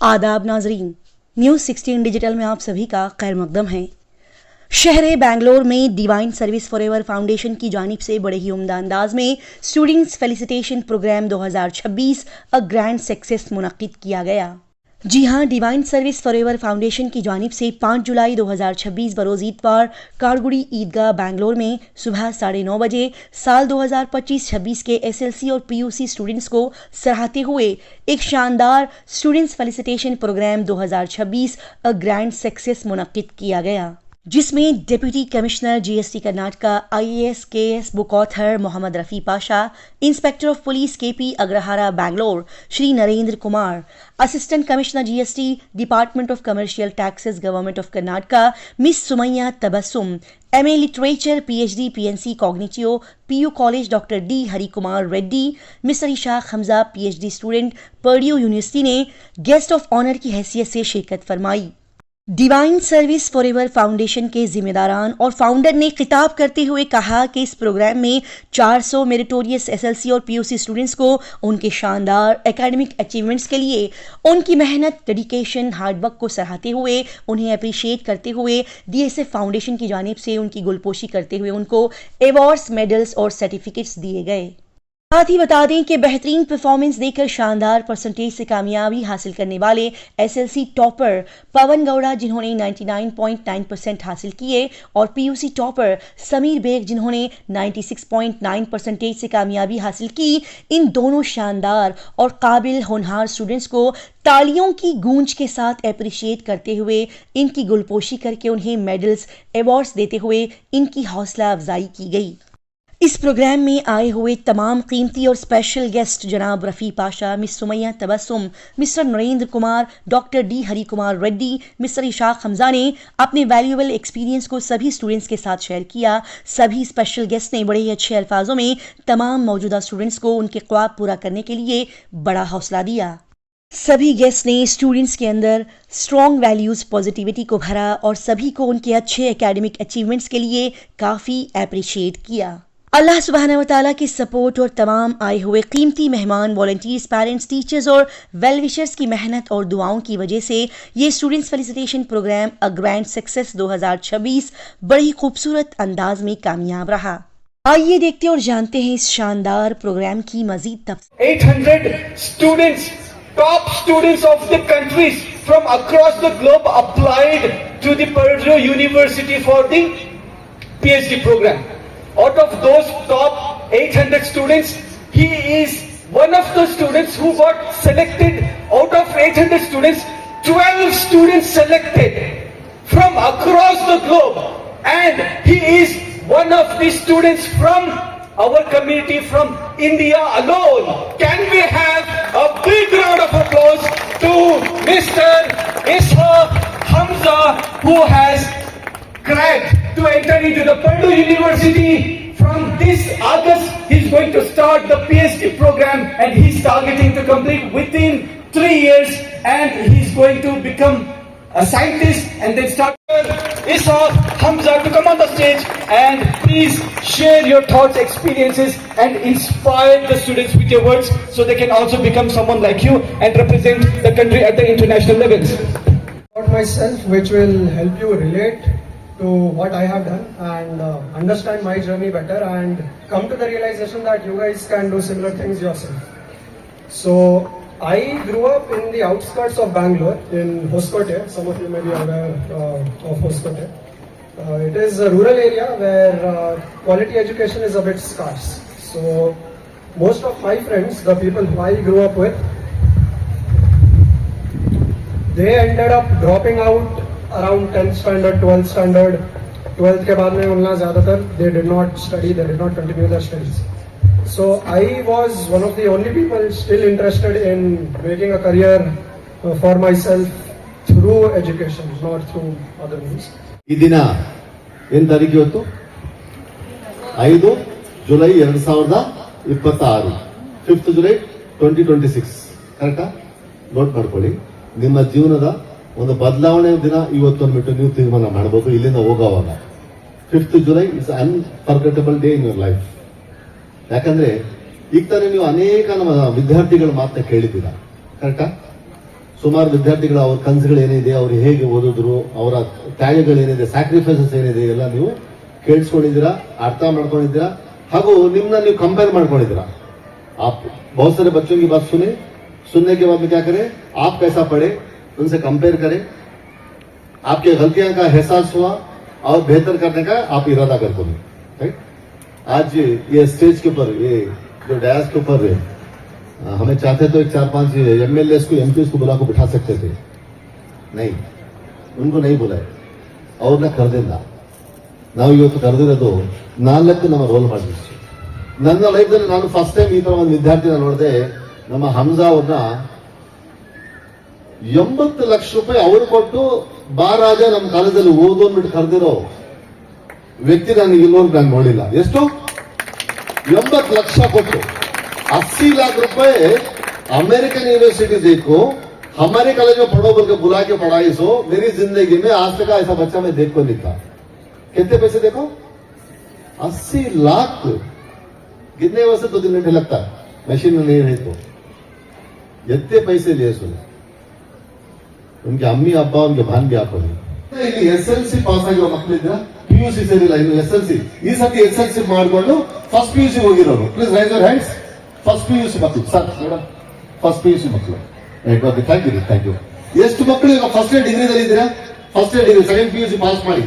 आदाब नाजरीन, news 16 digital में आप सभी का खैर मकदम है। शहर बेंगलोर में डिवाइन सर्विस फॉरएवर फाउंडेशन की जानिब से बड़े ही उम्दा अंदाज में students felicitation programme 2026 a grand success मुनक्किद किया गया। जी हां, डिवाइन सर्विस फॉरएवर फाउंडेशन की जानिब से 5 जुलाई 2026 बरोज़ इतवार कारगुड़ी ईदगाह बेंगलोर में सुबह 9:30 बजे साल 2025-26 के एसएलसी और पीयूसी स्टूडेंट्स को सराहते हुए एक शानदार students felicitation programme 2026 a grand success मुनक्किद किया गया, जिसमें deputy commissioner GST Karnataka IAS KS book author Mohammed Rafi Pasha, inspector of police KP Agrahara Bangalore Shri Narendra Kumar, assistant commissioner GST department of commercial taxes government of Karnataka miss Sumaiya Tabassum, MA literature PhD PNC cognitive PU college doctor D Hari Kumar Reddy, mister Ishaq Hamza PhD student Purdue university ने guest of honour की हैसियत से शिरकत फरमाई। Divine service forever foundation के जिम्मेदारान और founder ने खिताब करते हुए कहा कि इस प्रोग्राम में 400 मेरिटोरियस एसएलसी और पीयूसी स्टूडेंट्स को उनके शानदार एकेडमिक अचीवमेंट्स के लिए उनकी मेहनत, डेडिकेशन, हार्डवर्क को सराहते हुए उन्हें अप्रिशिएट करते हुए डीएसएफ फाउंडेशन की जानिब से उनकी गुलपोशी करते हुए उनको अवार्ड्स, मेडल्स और सर्टिफिकेट्स दिए गए। साथ ही बता दें कि बेहतरीन परफॉर्मेंस देकर शानदार परसेंटेज से कामयाबी हासिल करने वाले एसएलसी टॉपर पवन गौड़ा जिन्होंने 99.9% हासिल किए और पीयूसी टॉपर समीर बेग जिन्होंने 96.9 परसेंटेज से कामयाबी हासिल की, इन दोनों शानदार और काबिल होनहार स्टूडेंट्स को तालियों की गूंज के साथ अप्रिशिएट करते हुए इनकी गुलपोशी करके उन्हें मेडल्स, अवार्ड्स देते हुए इनकी हौसला अफजाई की गई। इस प्रोग्राम में आए हुए तमाम कीमती और स्पेशल गेस्ट जनाब Rafi Pasha, miss Sumaiya Tabassum, mister Narendra Kumar, doctor D Hari Kumar Reddy, mister Ishaq Hamza ने अपने वैल्यूएबल एक्सपीरियंस को सभी स्टूडेंट्स के साथ शेयर किया। सभी स्पेशल गेस्ट ने बड़े ही अच्छे अल्फाजों में तमाम मौजूदा स्टूडेंट्स को उनके ख्वाब पूरा करने के लिए बड़ा हौसला दिया। सभी गेस्ट ने स्टूडेंट्स के अंदर स्ट्रॉन्ग वैल्यूज़, पॉजिटिविटी को भरा और सभी को उनके अच्छे एकेडमिक अचीवमेंट्स के लिए काफ़ी अप्रिशिएट किया। अल्लाह सुब्हानहू व तआला की सपोर्ट और तमाम आए हुए कीमती मेहमान, वॉलंटियर्स, पेरेंट्स, टीचर्स और वेल विशर्स की मेहनत और दुआओं की वजह से ये students felicitation programme a grand success 2026 बड़ी खूबसूरत अंदाज में कामयाब रहा। आइए देखते और जानते हैं इस शानदार प्रोग्राम की मजीद तफसील। 800 students, top students of the countries from across the globe applied to the Purdue University for the PhD program. Out of those top 800 students, he is one of the students who got selected. Out of 800 students, 12 students selected from across the globe, and he is one of the students from our community from India alone. Can we have a big round of applause to Mr. Ishaq Hamza, who has cracked to enter into the Purdue University. From this August, he's going to start the PhD program, and he's targeting to complete within 3 years, and he's going to become a scientist and then start. Ishaq Hamza to come on the stage and please share your thoughts, experiences, and inspire the students with your words so they can also become someone like you and represent the country at the international levels. About myself, which will help you relate to what I have done and understand my journey better and come to the realization that you guys can do similar things yourself. So I grew up in the outskirts of Bangalore in Hoskote. Some of you may be aware of Hoskote. It is a rural area where quality education is a bit scarce. So most of my friends, the people who I grew up with, they ended up dropping out around 10th standard, 12th standard. 12th के बाद में उनका ज़्यादातर they did not study, they did not continue their studies. So I was one of the only people still interested in making a career for myself through education, not through other means. ಈ ದಿನ ಏನು ತಾರೀಕು ಇವತ್ತು? 5 July 2026, 5th July 2026, ಕರೆಕ್ಟಾ? Note ಮಾಡ್ಕೊಳ್ಳಿ. ನಿಮ್ಮ ಜೀವನದ ಒಂದು ಬದಲಾವಣೆ ದಿನ ಇವತ್ತು ಅಂದ್ಬಿಟ್ಟು ನೀವು ತೀರ್ಮಾನ ಮಾಡಬಹುದು. ಇಲ್ಲಿಂದ ಹೋಗೋವಾಗ 5th July it's unforgettable day in your life. ಯಾಕಂದ್ರೆ ಈಗ ತಾನೇ ನೀವು ಅನೇಕ ನಮ್ಮ ವಿದ್ಯಾರ್ಥಿಗಳ ಮಾತನ್ನ ಕೇಳಿದ್ದೀರಾ, ಕರೆಕ್ಟಾ? ಸುಮಾರು ವಿದ್ಯಾರ್ಥಿಗಳು ಅವ್ರ ಕನಸುಗಳು ಏನಿದೆ, ಅವ್ರು ಹೇಗೆ ಓದಿದ್ರು, ಅವರ ತ್ಯಾಗಗಳೇನಿದೆ, ಸ್ಯಾಕ್ರಿಫೈಸಸ್ ಏನಿದೆ ಎಲ್ಲ ನೀವು ಕೇಳಿಸ್ಕೊಂಡಿದ್ದೀರಾ, ಅರ್ಥ ಮಾಡ್ಕೊಂಡಿದ್ದೀರಾ, ಹಾಗೂ ನಿಮ್ನ ನೀವು ಕಂಪೇರ್ ಮಾಡ್ಕೊಂಡಿದ್ದೀರಾ. आप बहुत सारे बच्चों की बात सुनने के बाद में क्या करें, आप कैसा पढ़े उनसे कंपेयर करें, आपके गलतियां का एहसास हुआ और बेहतर करने का आप इरादा करते हैं. राइट. आज ये स्टेज के ऊपर, ये जो डायस के ऊपर हमें चाहते तो एक 4-5 MLAs को MPs को बुला को बिठा सकते थे, नहीं, उनको नहीं बुलाए. ಅವ್ರನ್ನ ಕರೆದಿಲ್ಲ. ನಾವು ಇವತ್ತು ಕರೆದಿರೋದು 4 ನಮ್ಮ ರೋಲ್ ಮಾಡಲಿಕ್ಕೆ. ನನ್ನ ಲೈಫ್ನಲ್ಲಿ ನಾನು ಫಸ್ಟ್ ಟೈಮ್ ಈ ತರ ಒಂದು ವಿದ್ಯಾರ್ಥಿನ ನೋಡಿದೆ. ನಮ್ಮ ಹಮ್ಜಾ ಅವ್ರನ್ನ 80 ಲಕ್ಷ ರೂಪಾಯಿ ಅವರು ಕೊಟ್ಟು ಬಾರಾಜ ನಮ್ಮ ಕಾಲೇಜಲ್ಲಿ ಓದು ಅಂದ್ಬಿಟ್ಟು ಕರೆದಿರೋ ವ್ಯಕ್ತಿ ನಾನು ಇಲ್ಲೋರ್ಗು ನಾನು ನೋಡಿಲ್ಲ. ಎಷ್ಟು? 80 ಲಕ್ಷ ಕೊಟ್ಟು 80 लाख रुपए अमेरिकन यूनिवर्सिटी देखो, हमारे कॉलेज में पढ़ो बोल के बुला के पढ़ाई सो मेरी जिंदगी में आज तक ऐसा बच्चा मैं देख को नहीं था. कितने पैसे देखो? 80 लाख. कितने वैसे 2-3 घंटे लगता है मशीन में नहीं रही तो. इतने पैसे लिए सुने उनके अम्मी अब्बा उनके भान भी आप ಇಲ್ಲಿ SLC ಪಾಸ್ ಆಗಿರೋ ಮಕ್ಕಳಿದ್ರ PUC ಸೇರಿಲ್ಲ, ಇನ್ನು SLC ಈ ಸತಿ SLC ಮಾಡಿಕೊಂಡು ಫಸ್ಟ್ PUC ಹೋಗಿರೋರು. Please raise your hands. First PUC ಮಕ್ಕಳು ಸರ್, ಮೇಡಮ್, ಫಸ್ಟ್ PUC ಮಕ್ಕಳು. Okay, thank you. ಎಷ್ಟು ಮಕ್ಕಳು ಈಗ ಫಸ್ಟ್ ಇಯರ್ ಡಿಗ್ರಿದಲ್ಲಿ ಇದ್ದೀರಾ? First year degree, second PUC pass ಮಾಡಿ,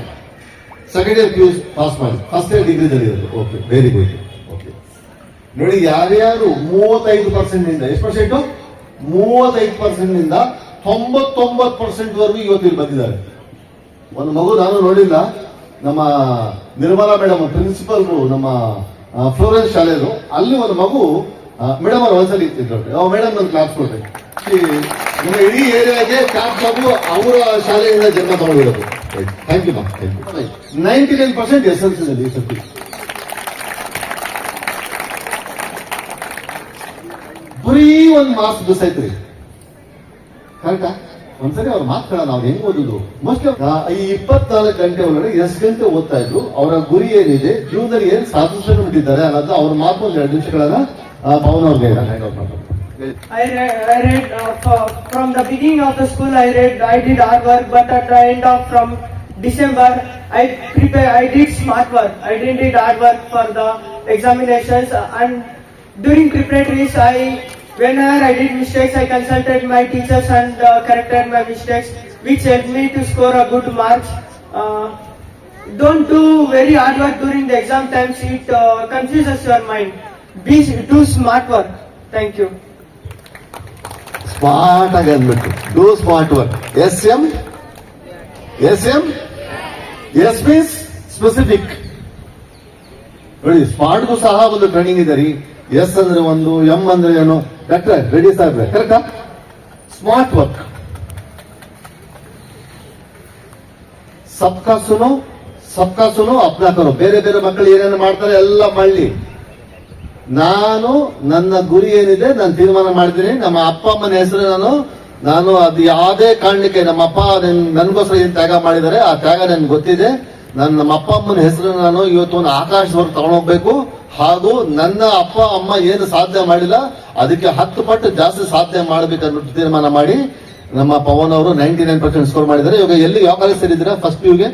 ಸೆಕೆಂಡ್ ಇಯರ್ PUC ಪಾಸ್ ಮಾಡಿ, ಫಸ್ಟ್ ಇಯರ್ ಡಿಗ್ರಿದಲ್ಲಿ ಇರೋದು. Okay, very good. ಓಕೆ, ನೋಡಿ ಯಾರ್ಯಾರು 35% ನಿಂದ, ಎಷ್ಟು ಪರ್ಸೆಂಟ್? 35% ನಿಂದ 99% ವರೆಗೂ ಇವತ್ತು ಇಲ್ಲಿ ಬಂದಿದ್ದಾರೆ. ಒಂದು ಮಗು ನಾನು ನೋಡಿಲ್ಲ, ನಮ್ಮ ನಿರ್ಮಲಾ ಮೇಡಮ್ ಪ್ರಿನ್ಸಿಪಲ್ ನಮ್ಮ ಫ್ಲೋರೆನ್ಸ್ ಶಾಲೆಯದು, ಅಲ್ಲಿ ಒಂದು ಮಗು ಮೇಡಮ್ ಅವ್ರು ಒಂದ್ಸಲಿ ಇಟ್ಟಿದ್ರು. ಮೇಡಮ್ ನನ್ನ ಕ್ಲಾಸ್ ಕೊಟ್ಟೆ. ನಮ್ಮ ಇಡೀ ಏರಿಯಾಗೆ ಕ್ಲಾಸ್ ಮಗು ಅವರ ಶಾಲೆಯಿಂದ ಜನ್ಮ ತಗೊಂಡಿರೋದು. Thank you ma'am, thank you. 99% SLC ನಲ್ಲಿ ಈ ಸರ್ತಿ ಬರೀ ಒಂದು ಮಾರ್ಕ್ಸ್ ಮಿಸ್ ಐತ್ರಿ. ಕರೆಕ್ಟಾ? ಒಂದ್ಸರಿ ಅವ್ರ ಮಾತುಗಳನ್ನ ನಾವು ಹೆಂಗ್ ಓದಿದ್ರು, ಮೋಸ್ಟ್ ಈ 24 ಗಂಟೆ ಒಳಗಡೆ ಎಷ್ಟು ಗಂಟೆ ಓದ್ತಾ ಇದ್ರು, ಅವರ ಗುರಿ ಏನಿದೆ, ಜೀವನದಲ್ಲಿ ಏನ್ ಸಾಧಿಸ್ಕೊಂಡು ಬಿಟ್ಟಿದ್ದಾರೆ ಅನ್ನೋದು ಅವ್ರ ಮಾತು ಒಂದು 2 ನಿಮಿಷಗಳನ್ನ ಪವನ್ ಅವ್ರಿಗೆ ಹ್ಯಾಂಡ್ ಔಟ್ ಮಾಡ್ತಾರೆ. I read from the beginning of the school. I did hard work, but at the end of from December, I did smart work. I didn't did hard work for the examinations, and during preparatories, whenever I did mistakes, I consulted my teachers and corrected my mistakes, which helped me to score a good marks. Don't do very hard work during the exam times; it confuses your mind. Do smart work. Thank you. Smart ಆಗಿ ಅಂದ್ಬಿಟ್ಟು do smart work. SM S means specific. ನೋಡಿ, ಸ್ಮಾರ್ಟ್ಗೂ ಸಹ ಒಂದು training ಇದೆ ರೀ. S ಅಂದ್ರೆ ಒಂದು, M ಅಂದ್ರೆ ಏನು? ಡಾಕ್ಟ್ರೆ ರೆಡಿ ಸಾಹೇಬ್ರೆ, ಕರೆಕ್ಟಾ? Smart work. ಸಬ್ಕಾ ಸುನೋ ಅಪ್ನಾ ಕರೋ. ಬೇರೆ ಬೇರೆ ಮಕ್ಕಳು ಏನೇನು ಮಾಡ್ತಾರೆ ಎಲ್ಲ ಮಾಡಲಿ, ನಾನು ನನ್ನ ಗುರಿ ಏನಿದೆ ನಾನು ತೀರ್ಮಾನ ಮಾಡಿದ್ದೀನಿ. ನಮ್ಮ ಅಪ್ಪ ಅಮ್ಮನ ಹೆಸರು ನಾನು ಅದು ಯಾವುದೇ ಕಾರಣಕ್ಕೆ, ನಮ್ಮ ಅಪ್ಪ ನನ್ಗೋಸ್ಕರ ಏನ್ ತ್ಯಾಗ ಮಾಡಿದ್ದಾರೆ, ಆ ತ್ಯಾಗ ನನ್ಗೆ ಗೊತ್ತಿದೆ. ನಮ್ಮ ಅಪ್ಪ ಅಮ್ಮನ ಹೆಸರು ನಾನು ಇವತ್ತು ಒಂದು ಆಕಾಶದವರೆಗೆ ತಗೊಂಡೋಗ್ಬೇಕು. ಹಾಗೂ ನನ್ನ ಅಪ್ಪ ಅಮ್ಮ ಏನು ಸಾಧನೆ ಮಾಡಿಲ್ಲ ಅದಕ್ಕೆ 10 ಪಟ್ಟು ಜಾಸ್ತಿ ಸಾಧನೆ ಮಾಡ್ಬೇಕನ್ಬಿಟ್ಟು ತೀರ್ಮಾನ ಮಾಡಿ ನಮ್ಮ ಪವನ್ ಅವರು 99% ಸ್ಕೋರ್ ಮಾಡಿದ್ದಾರೆ. ಇವಾಗ ಯಾವ ಕಾಲೇಜ್ ಸೇರಿದ್ದೀರಾ? ಫಸ್ಟ್ PUಗೆ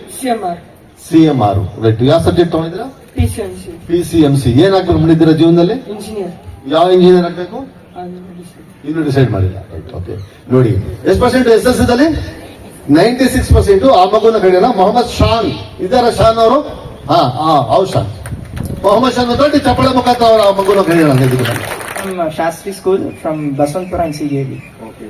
CMR. ರೈಟ್. ಯಾವ ಸಬ್ಜೆಕ್ಟ್ ತಗೊಂಡಿದ್ದೀರಾ? PCMC. ಏನಾಗ್ಬೇಕು ಮಾಡಿದ್ದೀರಾ ಜೀವನದಲ್ಲಿ? Engineer. ಯಾವ ಇಂಜಿನಿಯರ್ ಆಗ್ಬೇಕು ಇನ್ನು ಡಿಸೈಡ್ ಮಾಡಿಲ್ಲ. ರೈಟ್. ಓಕೆ, ನೋಡಿ ಎಷ್ಟು ಪರ್ಸೆಂಟ್ SLC ದಲ್ಲಿ? 96%. ಆ ಮಗುನ ಕಡೆಯಲ್ಲ, ಮೊಹಮ್ಮದ್ ಶಾನ್ ಇದ್ದಾರ? ಶಾನ್ ಅವರು? ಹೌದು, ಶಾನ್. ಮೊಹಮ್ಮದ್ ಶಾನ್ ದೊಡ್ಡ ಚಪ್ಪಳ ಮುಖಾಂತರ ಅವರ ಆ ಮಗುನ ಕಡೆಯಲ್ಲ. From Shastri School from Baswantpura and CJB. Okay.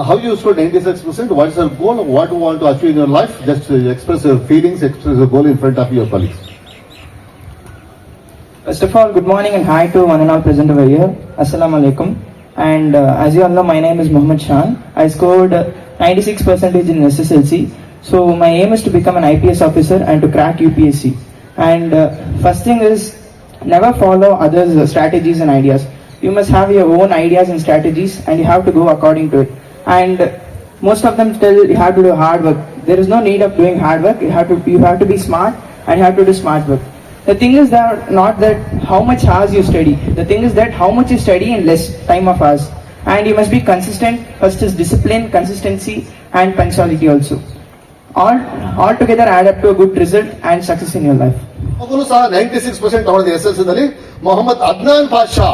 How you scored 96%? What is your goal? What do you want to achieve in your life? Just express your feelings, express your goal in front of your colleagues. First of all, good morning and hi to one and all present over here. Assalamu alaikum. And as you all know, my name is Mohammed Shan. I scored 96% in SSLC. So my aim is to become an IPS officer and to crack UPSC. And first thing is, never follow others' strategies and ideas. You must have your own ideas and strategies, and you have to go according to it. And most of them tell you have to do hard work. There is no need of doing hard work. You have to be smart, and you have to do smart work. The thing is that not that how much hours you study. The thing is that how much you study in less time of hours. and you must be consistent. First is discipline, consistency, and punctuality also. All together add up to a good result and success in your life. ಮಗನು ಸಹ 96% ತಗೊಂಡಿದೆ SSLC ನಲ್ಲಿ. Mohammed Adnan Pasha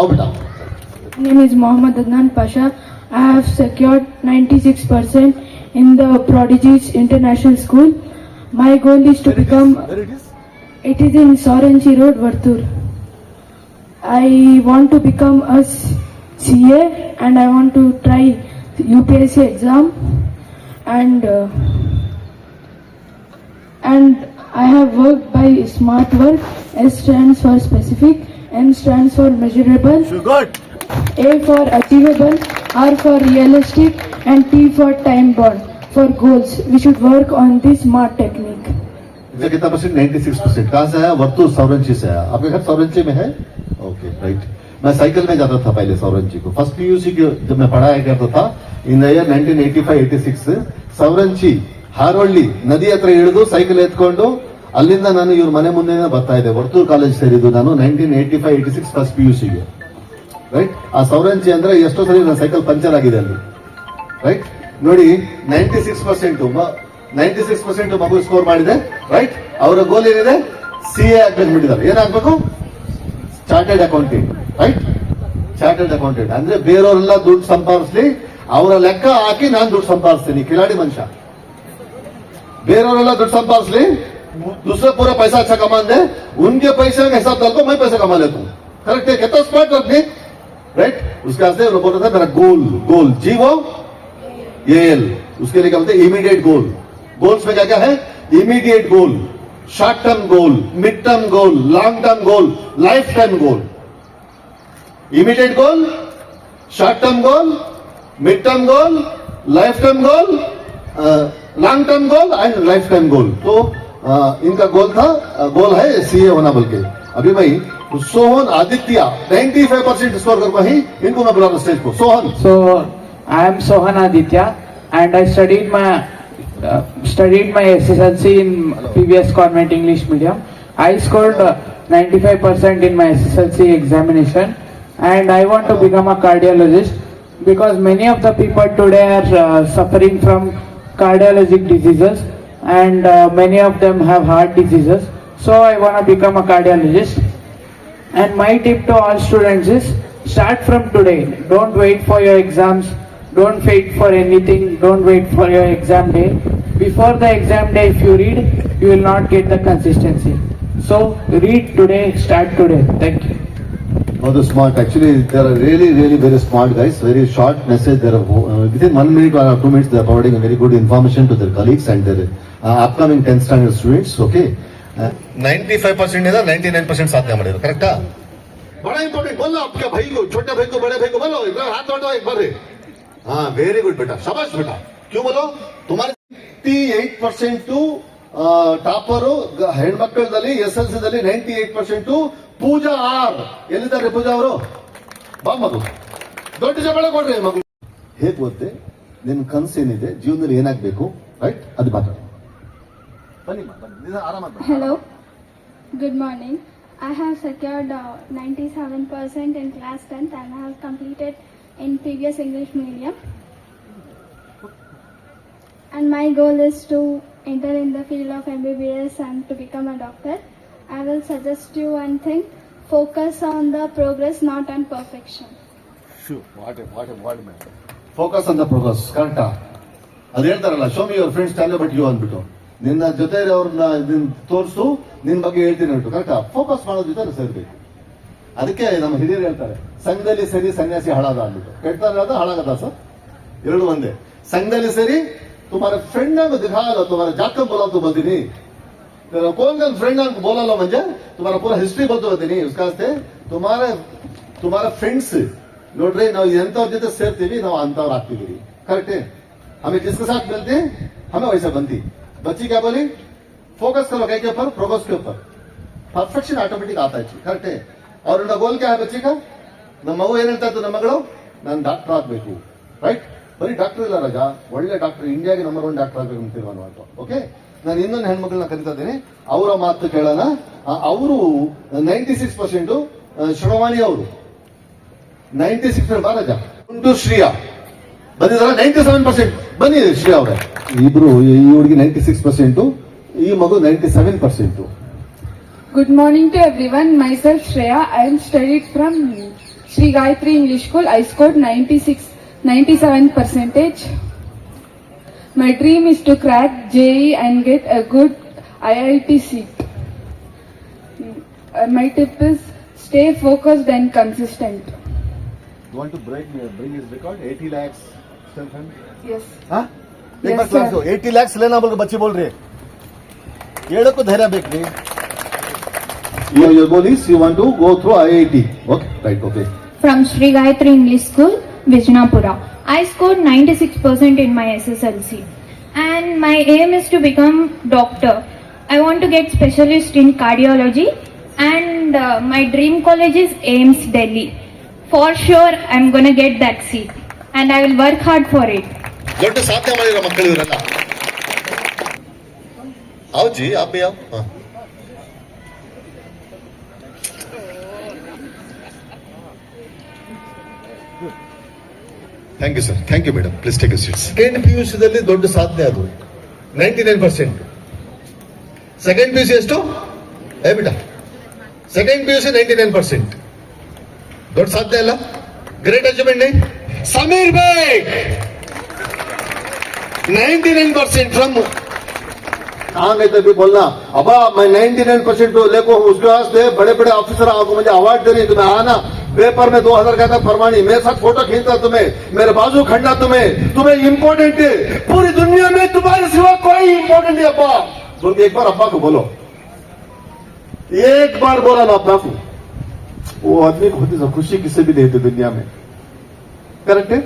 आओ बेटा. My name is Mohammad Adnan Pasha. I have secured 96% in the Prodigies International School. My goal is to become. Where it is? It is in Soranchi Road, Vartur. I want to become a CA and I want to try UPSC exam and I have worked by smart work. S stands for specific, M stands for measurable, Good. A for achievable, R for realistic, and T for time bound. For goals, we should work on this SMART technique. इसका कितना percent? 96%. कहाँ से है? वर्तुल सौरंची से है. आपके घर सौरंची में है? Okay right. मैं साइकिल में जाता था पहले सौरंची को. फर्स्ट PUC जब मैं पढ़ाया करता था इन द इयर 1985-86 ಸೌರಂಚಿ ಹಾರೋಳ್ಳಿ ನದಿ ಹತ್ರ ಇಳಿದು ಸೈಕಲ್ ಎತ್ಕೊಂಡು ಅಲ್ಲಿಂದ ನಾನು ಇವ್ರ ಮನೆ ಮುಂದೆನೇ ಬರ್ತಾ ಇದ್ದೆ. ವರ್ತೂರ್ ಕಾಲೇಜ್ ಸೇರಿದ್ದು ನಾನು 1985-86 ಫಸ್ಟ್ PUCಗೆ. ರೈಟ್. ಆ ಸೌರಂಚಿ ಅಂದ್ರೆ ಎಷ್ಟೋ ಸರಿ ನನ್ನ ಸೈಕಲ್ ಪಂಚರ್ ಆಗಿದೆ ಅಲ್ಲಿ. ರೈಟ್. ನೋಡಿ 96% ಮಗು ಸ್ಕೋರ್ ಮಾಡಿದೆ. ರೈಟ್. ಅವರ ಗೋಲ್ ಏನಿದೆ? CA ಆಗ್ಬೇಕು ಬಿಟ್ಟಿದ್ದಾರೆ. ಏನಾಗ್ಬೇಕು? Chartered accountant. Right. Chartered accountant ಅಂದ್ರೆ ಬೇರೆಯವರೆಲ್ಲ ದುಡ್ಡು ಸಂಪಾದಿಸ್ಲಿ, ಅವರ ಲೆಕ್ಕ ಹಾಕಿ ನಾನು ದುಡ್ಡು ಸಂಪಾದಿಸ್ತೀನಿ. ಕಿಲಾಡಿ ಮನುಷ್ಯ. ಬೇರೆಯವರೆಲ್ಲ ದುಡ್ಡು संपादिसली, दूसरा पूरा पैसा अच्छा कमा दे, उनके पैसे का हिसाब डाल को मैं पैसा कमा लेता हूँ. करेक्ट है? कितना स्मार्ट रखने. राइट. उसके वास्ते बोल रहा था मेरा गोल GOAL. उसके लिए क्या बोलते हैं? इमीडिएट गोल. गोल्स में क्या क्या है? Immediate goal, short term goal, mid term goal, long term goal, life time goal. Immediate goal, short term goal, mid term goal, life time goal, long term goal and life time goal. तो इनका गोल है CA होना. बोल के अभी भाई Sohan Aditya 95% score कर पाई. इनको मैं बुला रहा स्टेज को. Sohan. So I am Sohan Aditya, and I studied my SSLC in previous convent English medium. I scored 95% in my SSLC examination, and I want to become a cardiologist because many of the people today are suffering from cardiologic diseases, and many of them have heart diseases. So I want to become a cardiologist. And my tip to all students is start from today. Don't wait for your exams. Don't wait for anything. Don't wait for your exam day. Before the exam day, if you read, you will not get the consistency. So read today, start today. Thank you. Oh, the smart. Actually, they are really very smart guys. Very short message. They are within 1 minute or 2 minutes. They are providing a very good information to their colleagues and their upcoming 10th standard students. Okay. 95% इंदा 99% साथ में मरेगा. करेक्टा? बड़ा important. बोलो आपके भाई को, छोटे भाई को, बड़े भाई को बोलो. एक बार हाथ उठाओ एक बार. हाँ, वेरी गुड बेटा. शाबाश बेटा. क्यों बोलो? तुम्हारे 98% ಟಾಪರು ಹೆಣ್ಮಕ್ಕಳದಲ್ಲಿ SSLC ದಲ್ಲಿ 98% ಪೂಜಾ ಆರ್. ಎಲ್ಲಿದ್ದಾರೆ ಪೂಜಾ ಅವರು? ಬಾ ಮಗು, ದೊಡ್ಡ ಜಗಳ ಕೊಡ್ರಿ ಮಗು. ಹೇಗೆ ಗೊತ್ತೇ? ನಿನ್ನ ಕನಸೇನಿದೆ, ಜೀವನದಲ್ಲಿ ಏನಾಗಬೇಕು, ರೈಟ್? ಅದು ಮಾತಾಡ. ಬನ್ನಿ ಆರಾಮಾಗಿ. Hello, good morning. I have secured 97% in class 10th and I have completed in previous English medium. And my goal is to enter in the field of MBBS and to become a doctor. I will suggest you one thing: focus on the progress, not on perfection. What a man. Focus on the progress. ಕರೆಕ್ಟಾ? ಅದು ಹೇಳ್ತಾರಲ್ಲ, show me your friends tell about you ಅಂದ್ಬಿಟ್ಟು. ನಿನ್ನ ಜೊತೆ ಅವ್ರನ್ನ ತೋರಿಸು, ನಿನ್ ಬಗ್ಗೆ ಹೇಳ್ತೀನಿ ಅಂದ್ಬಿಟ್ಟು. ಕರೆಕ್ಟಾ? ಫೋಕಸ್ ಮಾಡೋದ್ ಜೊತೆ ಸೇರ್ಬೇಕು. ಅದಕ್ಕೆ ನಮ್ಮ ಹಿರಿಯರು ಹೇಳ್ತಾರೆ, ಸಂಘದಲ್ಲಿ ಸೇರಿ ಸನ್ಯಾಸಿ ಹಾಳಾದ ಅಂದ್ಬಿಟ್ಟು. ಕೆಟ್ಟದ ಹಾಳಾಗದ ಸರ್? ಎರಡು ಒಂದೇ. ಸಂಘದಲ್ಲಿ ಸೇರಿ तुम्हारे फ्रेंड ने दिखा लो, तुम्हारे जाकर बोला तो बोलती नहीं, कौन फ्रेंड ने बोला लो मुझे, तुम्हारा पूरा हिस्ट्री बोलते होती नहीं. उसका तुम्हारे फ्रेंड्स नोड्री ना ಎಂತವ್ರ ಜೊತೆ ಸೇರ್ತೀವಿ ನಾವು ಅಂತವ್ರು ಆಗ್ತಿದ್ದೀವಿ. करेक्ट है? हमें जिसके साथ मिलते हमें वैसा बनती. बच्ची क्या बोली? फोकस करो क्या के ऊपर? प्रोग्रेस के ऊपर. परफेक्शन ऑटोमेटिक आता है. करेक्ट है? और उनका गोल क्या है बच्ची का? ನಮ್ಮ ಮಗು ಏನ್ ಹೇಳ್ತಾ ಇತ್ತು, ನಮ್ಮ ಮಗಳು ನಾನು ಡಾಕ್ಟರ್ ಆಗ್ಬೇಕು. ರೈಟ್? ಬರೀ ಡಾಕ್ಟರ್ ಇಲ್ಲ ರಾಜಾ, ಒಳ್ಳೆ ಡಾಕ್ಟರ್, ಇಂಡಿಯಾಗೆ ನಂಬರ್ 1 ಡಾಕ್ಟರ್ ಆಗಬೇಕು ಅಂತ ತೀರ್ಮಾನ ಮಾಡ್ತು. ಓಕೆ, ನಾನು ಇನ್ನೊಂದು ಹೆಣ್ಮಕ್ಳನ್ನ ಕರಿತಾ ಇದ್ದೀನಿ, ಅವರ ಮಾತು ಕೇಳೋಣ. ಅವರು 96% ಶ್ರವಣಿ ಅವರು 96 ಬಾರಾಜ ಉಂಟು ಶ್ರೀಯಾ ಬಂದಿದಾರ 97%. ಬನ್ನಿ ಶ್ರೀಯಾ ಅವರೇ. ಇಬ್ರು ಈ ಹುಡುಗಿ 96%, ಈ ಮಗು 97%. Good morning to everyone. Myself Shreya. I am studied from Sri Gayatri English School. I scored 97%. My dream is to crack JEE and get a good IIT seat. My tip is stay focused and consistent. You want to bring his record 80 lakhs self fund? Yes. हाँ? Yes, एक बार class sir. 80 lakhs लेना बोल के बच्चे बोल रहे हैं. को धैर्य bakery. Your goal is you want to go through IIT. Okay, right, okay. From Sri Gayatri English School, Vijnapura. I scored 96% in my SSLC. And my aim is to become doctor. I want to get specialist in cardiology. And my dream college is AIMS Delhi. For sure, I'm gonna get that seat. And I will work hard for it. ದೊಡ್ಡ ಸಾಧನೆ ಮಾಡಿರೋ ಮಕ್ಕಳು ಇವರೆಲ್ಲ. आओ जी, आप भी आओ. हाँ. Thank you sir. Thank you madam. Please take you seats. Second PUC ದಲ್ಲಿ ದೊಡ್ಡ ಸಾಧನೆ ಅದು 99%. ಸೆಕೆಂಡ್ PUC ಎಷ್ಟು ಬೇಟ? Second PUC 99%. ದೊಡ್ಡ ಸಾಧನೆ ಅಲ್ಲ? Great achievement. Sameer Baig 99% from. हाँ नहीं तभी बोलना अबा मैं 99% लेको उसके वास्ते बड़े बड़े ऑफिसर आपको मुझे अवार्ड दे रही. तुम्हें आना पेपर में 2000 का था फरमानी, मेरे साथ फोटो खींचता तुम्हें, मेरे बाजू खड़ना तुम्हें इम्पोर्टेंट है. पूरी दुनिया में तुम्हारे सिवा कोई इम्पोर्टेंट नहीं. अब्बा बोल के एक बार अब्बा को बोलो. एक बार बोला ना अब्बा को. वो आदमी को होती खुशी किसी भी नहीं होती दुनिया में. करेक्ट है.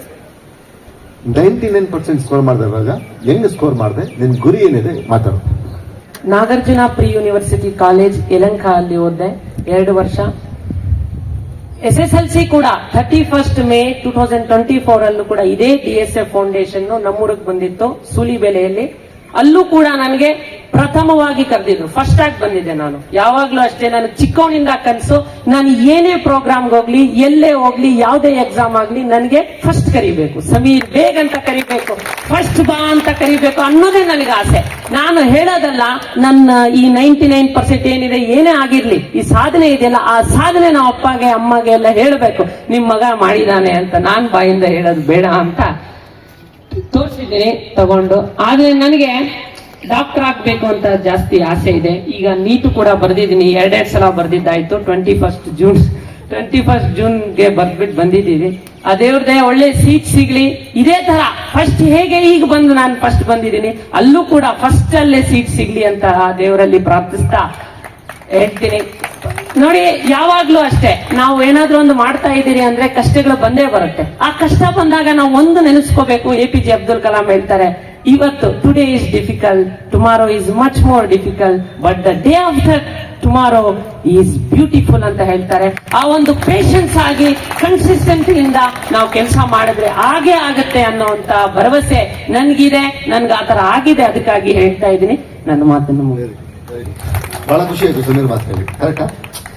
99% ಸ್ಕೋರ್ ಮಾಡಿದೆ ರಾಜ. ಹೆಂಗ್ ಸ್ಕೋರ್ ಮಾಡಿದೆ? ನಿನ್ ಗುರಿ ಏನಿದೆ ಮಾತಾಡು. Nagarjuna pre university college Yelahanka ಅಲ್ಲಿ ಓದಿದೆ 2 ವರ್ಷ. SSLC ಕೂಡ 31 ಮೇ 2024 ಅಲ್ಲೂ ಕೂಡ ಇದೇ DSF ಫೌಂಡೇಶನ್ ನಮ್ಮೂರಿಗೆ ಬಂದಿತ್ತು ಸೂಲಿಬೆಲೆಯಲ್ಲಿ. ಅಲ್ಲೂ ಕೂಡ ನನಗೆ ಪ್ರಥಮವಾಗಿ ಕರೆದಿದ್ರು. ಫಸ್ಟ್ ಆಗಿ ಬಂದಿದ್ದೆ ನಾನು. ಯಾವಾಗ್ಲೂ ಅಷ್ಟೇ, ನನಗೆ ಚಿಕ್ಕವನಿಂದ ಕನಸು, ನಾನು ಏನೇ ಪ್ರೋಗ್ರಾಮ್ಗೆ ಹೋಗ್ಲಿ, ಎಲ್ಲೇ ಹೋಗ್ಲಿ, ಯಾವುದೇ ಎಕ್ಸಾಮ್ ಆಗ್ಲಿ, ನನಗೆ ಫಸ್ಟ್ ಕರಿಬೇಕು, ಸಮೀರ್ ಬೇಗ್ ಅಂತ ಕರಿಬೇಕು, ಫಸ್ಟ್ ಬಾ ಅಂತ ಕರಿಬೇಕು ಅನ್ನೋದೇ ನನಗೆ ಆಸೆ. ನಾನು ಹೇಳೋದಲ್ಲ, ನನ್ನ ಈ 99% ಏನಿದೆ, ಏನೇ ಆಗಿರ್ಲಿ, ಈ ಸಾಧನೆ ಇದೆಯಲ್ಲ, ಆ ಸಾಧನೆ ನಾವು ಅಪ್ಪಗೆ ಅಮ್ಮಗೆ ಎಲ್ಲ ಹೇಳಬೇಕು, ನಿಮ್ ಮಗ ಮಾಡಿದಾನೆ ಅಂತ. ನಾನ್ ಬಾಯಿಂದ ಹೇಳೋದು ಬೇಡ ಅಂತ ತೋರಿಸಿದ್ದೀನಿ ತಗೊಂಡು. ಆದ್ರೆ ನನಗೆ ಡಾಕ್ಟರ್ ಆಗ್ಬೇಕು ಅಂತ ಜಾಸ್ತಿ ಆಸೆ ಇದೆ. ಈಗ ನೀಟು ಕೂಡ ಬರ್ದಿದ್ದೀನಿ, 2 ಸಲ ಬರ್ದಿದ್ದಾಯ್ತು. 21 ಜೂನ್ಗೆ ಬರ್ದ್ಬಿಟ್ಟು ಬಂದಿದ್ದೀವಿ. ಅದೇವ್ರದೇ ಒಳ್ಳೆ ಸೀಟ್ ಸಿಗ್ಲಿ. ಇದೇ ತರ ಫಸ್ಟ್ ಹೇಗೆ ಈಗ ಬಂದು ನಾನು ಫಸ್ಟ್ ಬಂದಿದ್ದೀನಿ, ಅಲ್ಲೂ ಕೂಡ ಫಸ್ಟ್ ಅಲ್ಲೇ ಸೀಟ್ ಸಿಗ್ಲಿ ಅಂತ ದೇವರಲ್ಲಿ ಪ್ರಾರ್ಥಿಸ್ತಾ ಹೇಳ್ತೀನಿ. ನೋಡಿ, ಯಾವಾಗ್ಲೂ ಅಷ್ಟೇ, ನಾವು ಏನಾದ್ರೂ ಒಂದು ಮಾಡ್ತಾ ಇದ್ದೀರಿ ಅಂದ್ರೆ ಕಷ್ಟಗಳು ಬಂದೇ ಬರುತ್ತೆ. ಆ ಕಷ್ಟ ಬಂದಾಗ ನಾವು ಒಂದು ನೆನೆಸ್ಕೋಬೇಕು. APJ ಅಬ್ದುಲ್ ಕಲಾಂ ಹೇಳ್ತಾರೆ, ಇವತ್ತು today is difficult, tomorrow is much more difficult, but the day after tomorrow is beautiful ಅಂತ ಹೇಳ್ತಾರೆ. ಆ ಒಂದು ಪೇಷನ್ಸ್ ಆಗಿ ಕನ್ಸಿಸ್ಟೆನ್ಸಿ ಇಂದ ನಾವು ಕೆಲಸ ಮಾಡಿದ್ರೆ ಹಾಗೆ ಆಗುತ್ತೆ ಅನ್ನೋಂತ ಭರವಸೆ ನನ್ಗಿದೆ. ನನ್ಗೆ ಆತರ ಆಗಿದೆ, ಅದಕ್ಕಾಗಿ ಹೇಳ್ತಾ ಇದ್ದೀನಿ. ನನ್ನ ಮಾತನ್ನು ಮುಗಿದ. ಬಹಳ ಖುಷಿ ಆಯ್ತು ಸಮೀರ್ ಮಾತಾಡಿ. ಕರೆಕ್ಟಾ?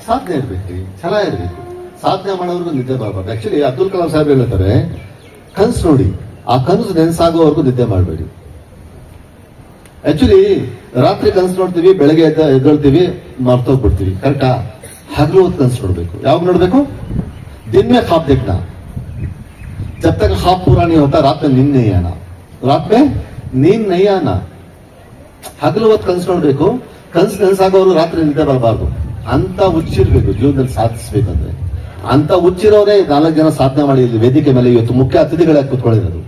ಸಾಧನೆ ಇರ್ಬೇಕು, ಛಲ ಇರ್ಬೇಕು. ಸಾಧನೆ ಮಾಡೋರ್ಗು ನಿದ್ದೆ ಬರಬಾರ್ದು. ಆಕ್ಚುಲಿ ಅಬ್ದುಲ್ ಕಲಾಂ ಸಾಹೇಬ್ ಹೇಳ್ತಾರೆ, ಕನಸು ನೋಡಿ, ಆ ಕನಸು ನೆನೆಸಾಗೋವರೆಗೂ ನಿದ್ದೆ ಮಾಡಬೇಡಿ. ಆಕ್ಚುಲಿ ರಾತ್ರಿ ಕನಸು ನೋಡ್ತೀವಿ, ಬೆಳಗ್ಗೆ ಎದ್ದೇಳ್ತೀವಿ, ಮರ್ತೋಗ್ಬಿಡ್ತೀವಿ. ಕರೆಕ್ಟಾ? ಹಗಲು ಹೊತ್ತು ಕನಸು ನೋಡ್ಬೇಕು. ಯಾವಾಗ ನೋಡ್ಬೇಕು? दिन में ख्वाब देखना. जब तक ख्वाब पूरा नहीं होता रात में नींद नहीं आना. रात में नींद नहीं आना. ಹಗಲು ಹೊತ್ತು ಕನಸು ನೋಡ್ಬೇಕು. ಕನಸಾಗೋರು ರಾತ್ರಿ ನಿದ್ದೆ ಬರಬಾರ್ದು. ಅಂತ ಹುಚ್ಚಿರ್ಬೇಕು ಜೀವನದಲ್ಲಿ ಸಾಧಿಸ್ಬೇಕಂದ್ರೆ. ಅಂತ ಹುಚ್ಚಿರೋರೇ 4 ಜನ ಸಾಧನೆ ಮಾಡಿ ವೇದಿಕೆ ಮೇಲೆ ಇವತ್ತು ಮುಖ್ಯ ಅತಿಥಿಗಳಾಗಿ ಕೂತ್ಕೊಂಡಿರೋದು.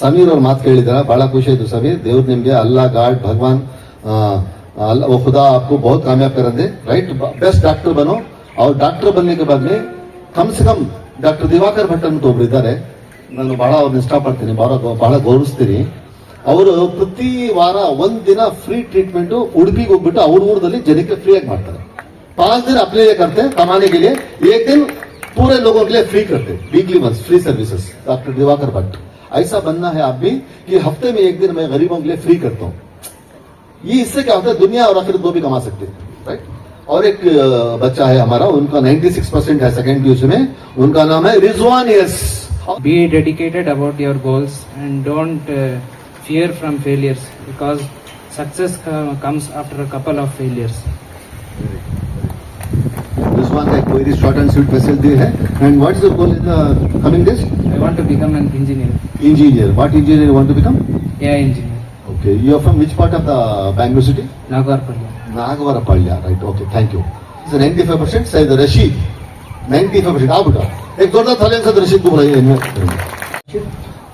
ಸಮೀರ್ ಅವ್ರ ಮಾತು ಕೇಳಿದಾರ, ಬಹಳ ಖುಷಿ ಆಯ್ತು ಸಮೀರ್. ದೇವ್ರು ನಿಮ್ಗೆ ಅಲ್ಲಾ, ಗಾಡ್, ಭಗವಾನ್, अल्लाह वो खुदा आपको बहुत कामयाब कर दे. राइट, बेस्ट डॉक्टर बनो. और डॉक्टर बनने के बाद में कम से कम ಡಾಕ್ಟರ್ ದಿವಾಕರ್ ಭಟ್ ಅಂತ ಒಬ್ರು ಇದ್ದಾರೆ. ನಾನು ಬಹಳ ಅವ್ರನ್ನ ಇಷ್ಟಪಡ್ತೀನಿ, ಬಹಳ ಗೌರವಿಸ್ತೀನಿ. ಅವರು ಪ್ರತಿ ವಾರ 1 ದಿನ ಫ್ರೀ ಟ್ರೀಟ್ಮೆಂಟ್ ಉಡುಪಿಗೆ ಹೋಗ್ಬಿಟ್ಟು ಅವ್ರ ಊರದಲ್ಲಿ ಜನಕ್ಕೆ ಫ್ರೀ ಆಗಿ ಮಾಡ್ತಾರೆ. 5 दिन अपने लिए करते हैं कमाने के लिए, 1 दिन पूरे लोगों के लिए फ्री करते हैं. Weekly once free services. Doctor Diwakar Bhatt, ऐसा बनना है आप भी कि हफ्ते में 1 दिन मैं गरीबों के लिए फ्री करता हूँ. ये इससे क्या होता है, दुनिया और आखिरत दो भी कमा सकते हैं. राइट, और एक बच्चा है हमारा, उनका 96% है सेकेंड PUC में, उनका नाम है Rizwan. Yes, Be dedicated about your goals and don't fear from failures because success comes after a couple of failures. Rizwan का एक very short and sweet message दिए है। And what is your goal in the coming days? I want to become an engineer. Engineer. What engineer you want to become? AI engineer. Okay, you are from which part of the Bangalore city? Nagarpalli. Nagvarapalya, right? Okay, thank you. So 95% say the Rashid. 95%. आप बताओ, एक जोरदार थाली के साथ रशीद को बुलाइए।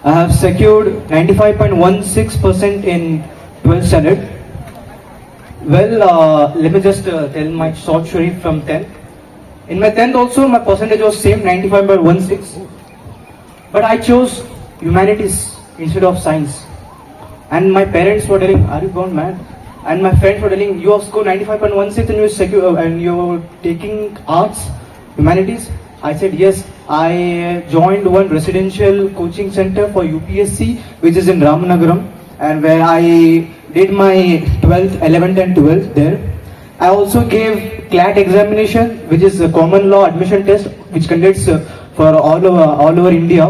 I have secured 95.16% in 12th standard. Well, let me just tell my short story from 10th. In my 10th also, my percentage was same, 95.16. But I chose humanities instead of science. And my parents were telling, "Are you gone mad?" And my friends were telling, "You have scored 95.16 and you're taking arts, humanities." I said yes. I joined one residential coaching center for UPSC, which is in Ramanagaram, and where I did my 12th, 11th and 12th there. I also gave CLAT examination, which is a common law admission test, which conducts for all over India,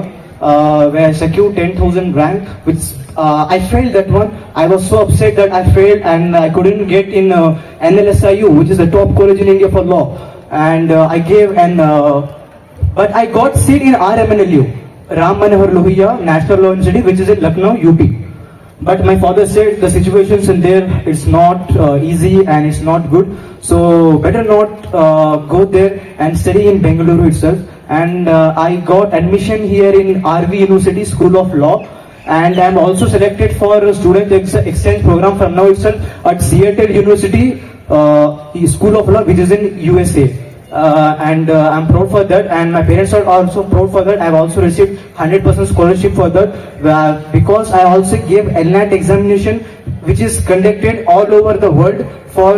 where I secured 10,000 rank, which I failed that one. I was so upset that I failed and I couldn't get in NLSIU, which is the top college in India for law. And I gave but I got seat in RMNLU, Ram Manohar Lohia National Law University, which is in Lucknow, UP. But my father said the situations in there, it's not easy and it's not good. So better not go there and study in Bengaluru itself. And I got admission here in RV University School of Law. And I'm also selected for a student exchange program from now itself at Seattle University School of Law, which is in USA. And I'm proud for that, and my parents are also proud for that. I've also received 100% scholarship for that because I also gave LNAT examination, which is conducted all over the world for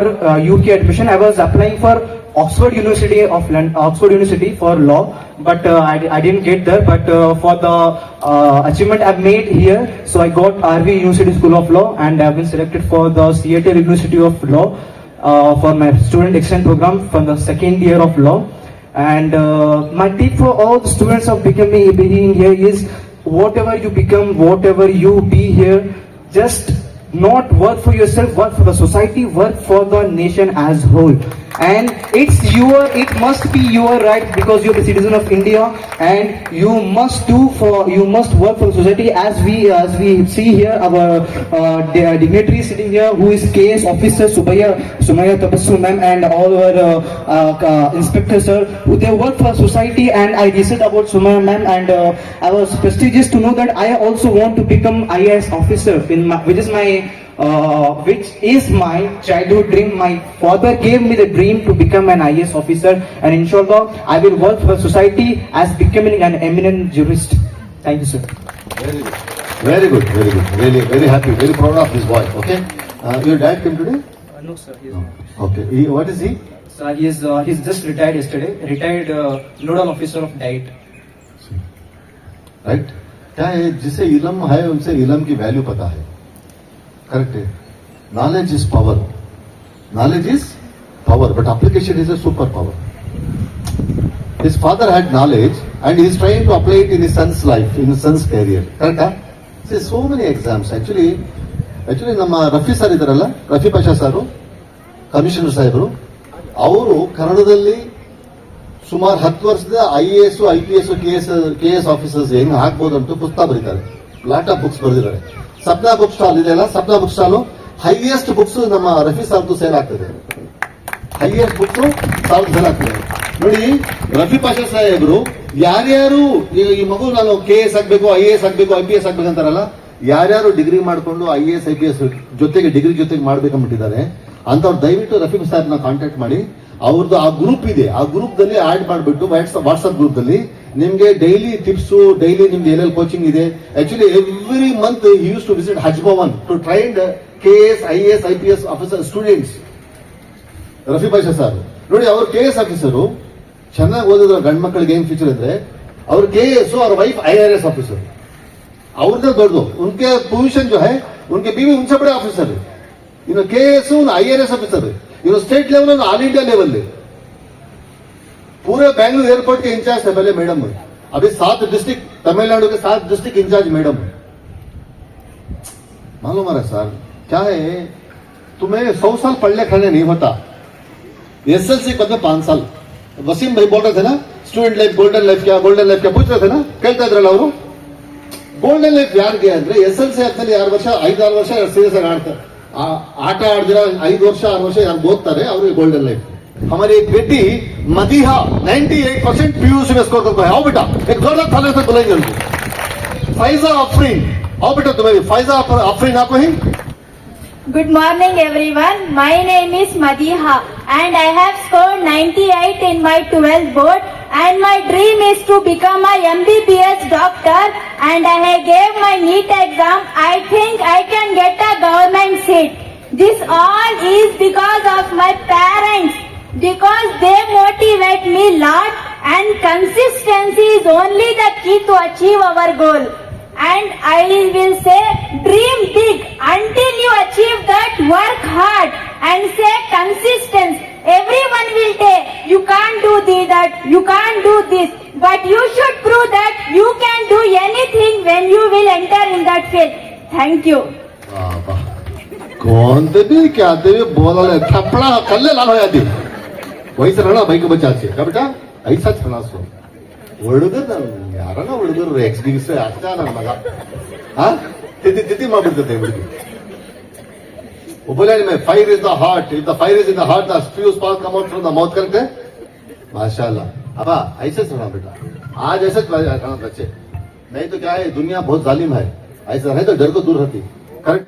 UK admission. I was applying for Oxford University for law, but I didn't get there. But for the achievement I've made here, so I got RV University School of Law, and I've been selected for the Seattle University of Law. For my student exchange program from the second year of law. And my tip for all the students of being here is, whatever you become, whatever you be here, just not work for yourself, work for the society, work for the nation as whole. And it must be your right, because you're a citizen of India, and you must work for the society, as we see here our dignitaries sitting here, who is KS officer Sumaya Tabassum ma'am, and all our inspectors sir, who they work for society. And I researched about Sumaya ma'am, and I was prestigious to know that I also want to become IAS officer, which is my childhood dream. My father gave me the dream to become an IAS officer, and inshallah I will work for society as becoming an eminent jurist. Thank you, sir. Very good, very good. Really, very happy, very proud of this boy. Okay, your dad came today? No, sir. Okay, what is he? Sir, he's just retired yesterday. Retired nodal officer of diet. Right? क्या है, जिसे इल्म है उनसे इल्म की value पता है। करेक्ट है। Knowledge is power, but application is a superpower. His father had knowledge and he is trying to apply it in his son's life, in his son's career. Correct? See, so many exams. Actually ನಮ್ಮ Rafi sir ಇದಾರಲ್ಲ, ರಫಿ ಪಾಷಾ ಸಾರು, commissioner ಸಾಹೇಬರು, ಅವರು ಕನ್ನಡದಲ್ಲಿ ಸುಮಾರು 10 ವರ್ಷದ IAS, IPS, KS officers ಹೆಂಗ್ ಹಾಕ್ಬೋದು ಅಂತ ಪುಸ್ತಕ ಬರೀತಾರೆ. ಲಾಟ್ ಆಫ್ ಬುಕ್ಸ್ ಬರೆದಿದ್ದಾರೆ. ಸಪ್ನಾ ಬುಕ್ ಸ್ಟಾಲ್ ಇದೆಯಲ್ಲ, Sapna book stall highest books ನಮ್ಮ ರಫಿ ಸಾರ್ದು ಸೇಲ್ ಆಗ್ತದೆ. ಹೈಯೆಸ್ಟ್ ಬುಕ್ಸ್ ಸಾರ್ದು ಸೇಲ್ ಆಗ್ತದೆ. ನೋಡಿ, ರಫಿ ಪಾಷಾ ಸಾಹೇಬ್ರು ಯಾರ್ಯಾರು ಈ ಮಗು ನಾನು KS ಆಗ್ಬೇಕು, IAS ಆಗ್ಬೇಕು, IPS ಆಗ್ಬೇಕಂತಾರಲ್ಲ, ಯಾರ್ಯಾರು ಡಿಗ್ರಿ ಮಾಡ್ಕೊಂಡು IAS IPS ಡಿಗ್ರಿ ಜೊತೆಗೆ ಮಾಡ್ಬೇಕಂಬಿಟ್ಟಿದ್ದಾರೆ ಅಂತವ್ರು ದಯವಿಟ್ಟು ರಫಿ ಸಾಹೇಬ್ನ ಕಾಂಟ್ಯಾಕ್ಟ್ ಮಾಡಿ. ಅವ್ರದ್ದು ಆ ಗ್ರೂಪ್ ಇದೆ, ಆ ಗ್ರೂಪ್ ದಲ್ಲಿ ಆಡ್ ಮಾಡಿಬಿಟ್ಟು ವಾಟ್ಸ್ಆಪ್ ಗ್ರೂಪ್ ದಲ್ಲಿ ನಿಮ್ಗೆ ಡೈಲಿ ಟಿಪ್ಸ್, ಡೈಲಿ ನಿಮ್ಗೆ ಎಲ್ಲೆಲ್ಲಿ ಕೋಚಿಂಗ್ ಇದೆ. Actually every month he use to visit Haj Bhavan to train KS, IAS, IPS officer students. Rafi Pasha sir ನೋಡಿ, ಅವ್ರು KS ಆಫೀಸರು ಚೆನ್ನಾಗಿ ಓದಿದ್ರ ಗಂಡ್ ಮಕ್ಕಳಿಗೆ ಏನ್ ಫ್ಯೂಚರ್ ಅಂದ್ರೆ, ಅವ್ರ KS ಅವ್ರ ವೈಫ್ IRS ಆಫೀಸರ್, ಅವ್ರದ್ದೇ ದೊಡ್ಡದು. ಉನ್ಕೆ ಪೊಸಿಷನ್ ಜೋ ಹೈ, ಉನ್ಕೆ बीवी उनसे बड़े ऑफिसर है, इन्होंने KS IRS ऑफिसर है. इन्होंने स्टेट लेवल और ऑल इंडिया लेवल ले पूरे बेंगलुरु एयरपोर्ट के इंचार्ज थे पहले मैडम, अभी 7 डिस्ट्रिक्ट तमिलनाडु के 7 डिस्ट्रिक्ट इंचार्ज मैडम। मालूम है सर क्या है, तुम्हें 100 साल पढ़ने खाने नहीं होता, एसएलसी पद में 5 साल। वसीम भाई बोल रहे थे ना स्टूडेंट लाइफ गोल्डन लाइफ क्या पूछ रहे थे ना, कहता इद्रಲ್ಲ ಅವರು ಗೋಲ್ಡನ್ ಲೈಫ್ ಯಾರಿಗೆ ಅಂದ್ರೆ ಎಸ್ಎಲ್ಸಿ ಆದ್ಮೇಲೆ 6 ವರ್ಷ 5-6 ವರ್ಷ ಸೀರಿಯಸ್ ಆಗಿ ಆಟ ಆಡಿದಿರ 5 ವರ್ಷ 6 ವರ್ಷ ಯಾರು ಓದ್ತಾರೆ ಅವ್ರಿಗೆ ಗೋल्डन लाइफ। हमारी एक बेटी मदीहा 98% पीयूसी में स्कोर करता है। आओ बेटा एक जोरदार ताली से बुलाएंगे उनको। फाइजा अफरीन, आओ बेटा तुम्हें भी फाइजा अफरीन आपको ही। Good morning everyone. My name is Madiha and I have scored 98 in my 12th board and my dream is to become a MBBS doctor and I gave my NEET exam. I think I can get a government seat. This all is because of my parents, because they motivate me lot and consistency is only the key to achieve our goal. And I will say, dream big until you achieve that, work hard and stay consistent. Everyone will say, you can't do that, you can't do this, but you should prove that you can do anything when you will enter in that field. Thank you. कौन थे भी क्या थे बोला थपड़ा कल्ले लाल हो जाती वही से रहना भाई को बचा से क्या बेटा ऐसा छना सो ಹುಡುಗರು ಯಾರನ್ನ ಹುಡುಗರು ಎಕ್ಸ್ಪೀರಿಯನ್ಸ್ ಆಗ್ತಾ ನನ್ನ ಮಗ ತಿಥಿ ಮಾಡ್ಬಿಡ್ತದೆ ಹುಡುಗಿ बोले में fire is the heart, if the fire is in the heart the fuse pass come out from the mouth करके माशाल्लाह। अब ऐसे सुना बेटा, आज ऐसे बच्चे, नहीं तो क्या है दुनिया बहुत जालिम है, ऐसा है तो डर को दूर रहती। करेक्ट।